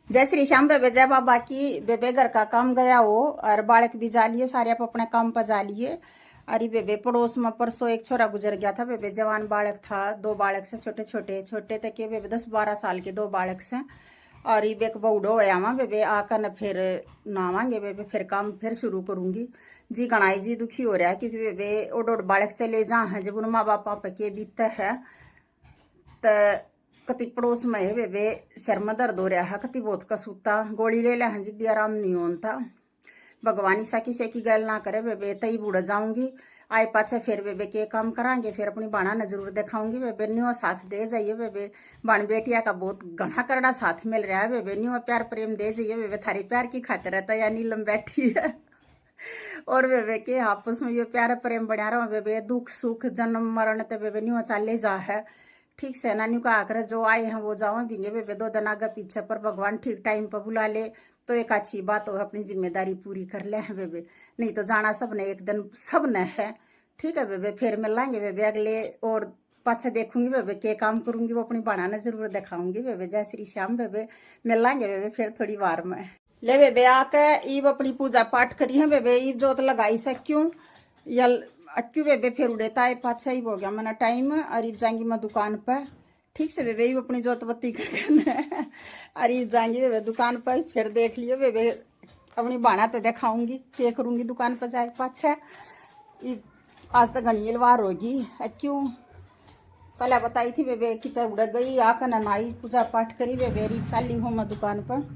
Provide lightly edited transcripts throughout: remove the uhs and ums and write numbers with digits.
जय श्री श्याम बेबे, जय बाबा की। बेबे घर का काम गया हो और बालक भी जा लिए सारे, आप अपने काम पर जा लिए। अरे बेबे पड़ोस में परसों एक छोरा गुजर गया था बेबे, जवान बालक था। दो बालक से छोटे छोटे छोटे तक के बेबे 10-12 साल के दो बालक से। और ये बेक बूढ़ो है आवा बेबे, आकर न फिर नहावांगे बेबे, फिर काम फिर शुरू करूंगी जी। गणाई जी दुखी हो रहा है क्योंकि बेबे ओडोड बालक चले जा है जब उन माँ बाप के बीते है। तो कति पड़ोस में है बेबे सर में दर्द हो रहा है, कति बहुत कसूता गोली ले हैं जी भी आराम नहीं होता। भगवान ईसा किसी की गल ना करे बेबे, तई बूढ़ जाऊंगी आए पाछे फिर बेबे के काम करांगे, फिर अपनी बाणा ने जरूर दिखाऊंगी बेबे। न्यू साथ दे जाइए बेबे, बाण बेटिया का बहुत घना करड़ा साथ मिल रहा है बेबे। न्यू प्यार प्रेम दे जाइए बेबे, थारी प्यार की खातिर है तो या नीलम बैठी है और बेबे के आपस में ये प्यार प्रेम बढ़िया रहो बेबे। दुख सुख जन्म मरण तो बेबे न्यू चाले जा है ठीक से। नानी का आकर जो आए हैं वो जाओ भी बेबे, 2 दिन आगे पीछे पर भगवान ठीक टाइम पर बुला ले तो एक अच्छी बात हो, अपनी जिम्मेदारी पूरी कर ले हैं बेबे। नहीं तो जाना सबने एक दिन, सब ने है ठीक है बेबे। फिर मिलेंगे बेबे अगले और पाछे देखूंगी बेबे के काम करूंगी, वो अपनी बना ने जरूर दिखाऊंगी बेबे। जय श्री श्याम बेबे, मिलेंगे बेबे फिर थोड़ी बार में। ले बेबे आके ईब अपनी पूजा पाठ करी है बेबे, ईब जोत लगाई सक्यूं या अक्यू बेबे, फिर उड़ेता है पाछा ही हो गया मैंने टाइम। अरीब जाएंगी मैं दुकान पर ठीक से बेबे, अपनी जोत बत्ती करके अरीब जाएंगी बेबे दुकान पर। फिर देख लियो बेबे अपनी बाणा तो दिखाऊंगी क्या करूंगी दुकान पर जाए पाछा। आज तो घनी लवार होगी क्यों पहले बताई थी बेबे कितने उड़ गई आकर नहाई पूजा पाठ करी बेबे। अरीब चाली हूँ मैं दुकान पर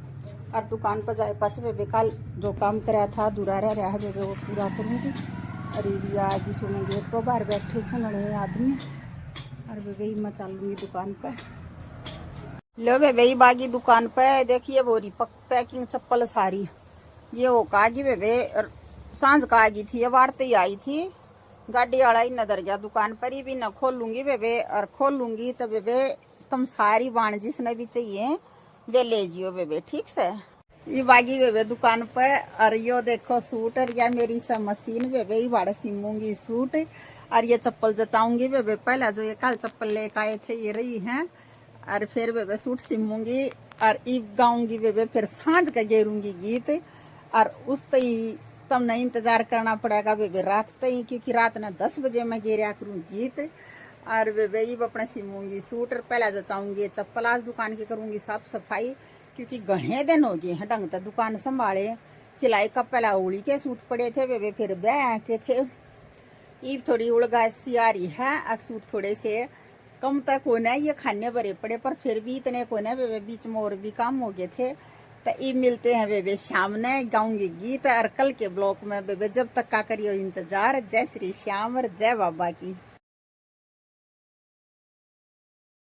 और दुकान पर जाए पाछे बेबे कल जो काम कराया था अधूरा रहा है बेबे वो पूरा करूँगी। अरे भी आगे सुनेंगे तो बाहर बैठे सुनने आदमी और बेबे मैं चलूंगी दुकान पर। लो बेबे बागी दुकान पर देखिए बोरी पैकिंग चप्पल सारी ये हो कागी बेबे, सांझ का आगी थी, ये वार्ते ही आई थी। गाड़ी वाला ही नजर गया दुकान पर ही भी न खोलूंगी बेबे, और खोलूंगी तो बेबे तुम सारी बाण जिसने भी चाहिए वे ले जियो बेबे ठीक से। ये बागी बेबे दुकान पे। और यो देखो सूट, और या मेरी सब मशीन बेबे ये बाड़ा सिमूंगी सूट। और ये चप्पल जचाऊंगी बेबे, पहला जो ये कल चप्पल लेकर आए थे ये रही हैं। और फिर बेबे सूट सिमूंगी और ईब गाऊंगी बेबे, फिर सांझ का गेरूंगी गीत। और उस तई तुमने इंतजार करना पड़ेगा बेबे रात तई, क्योंकि रात ने 10 बजे मैं गेरिया करूँ गीत। और बेबे ईब अपने सिमूंगी सूट और पहला जचाऊंगी चप्पल। आज दुकान की करूंगी साफ सफाई क्योंकि घने दिन हो गए हैं ढंग तक दुकान संभाले। सिलाई का पहला उड़ी के सूट पड़े थे बेबे, फिर ब्याह के थे। ईब थोड़ी उड़गा सी आ रही है, अब सूट थोड़े से कम तक होना ये खाने भरे पड़े, पर फिर भी इतने को ना बेबे, बीच में और भी काम हो गए थे। तो ईब मिलते हैं बेबे शाम ने, गाऊंगी गीत और कल के ब्लॉक में बेबे। जब तक का करियो इंतजार। जय श्री श्याम और जय बाबा की।